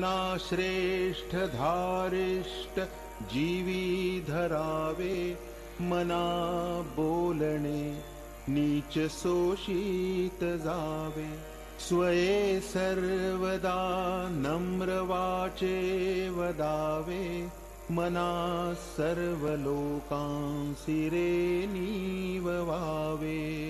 मना श्रेष्ठ धारिष्ट जीवी धरावे, मना बोलणे नीच शोषित जावे। स्वये सर्वदा नम्र वाचे वदावे, मना सर्व लोकांसी रे नीववावे।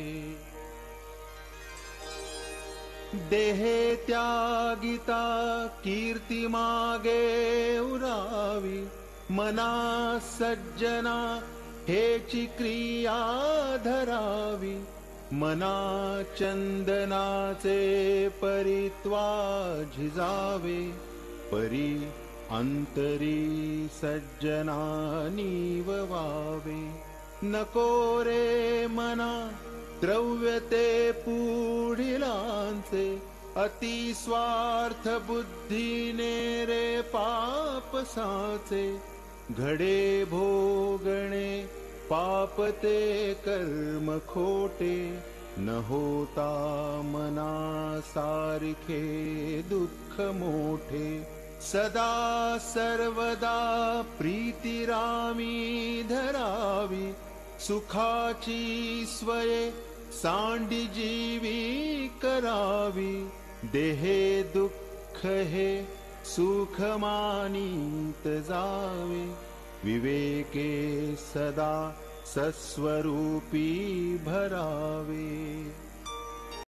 देहे त्यागिता कीर्ती मागे उरावी, मना सज्जना हेची क्रिया धरावी। मना चंदनाचे परित्वा झिजावे, परी अंतरी सज्जना नीववावे। नको रे मना द्रव्य ते पुढिलांचे, अति स्वार्थ बुद्धीने रे पाप साचे। घडे भोगणे पाप ते कर्म खोटे, न होता मना सारखे दुःख मोठे। सदा सर्वदा प्रीती रामी धरावी, सुखाची स्वये सांडी जीवी करावी। देहे दुःख हे सुख मानित जावे, विवेके सदा सस्वरूपी भरावे।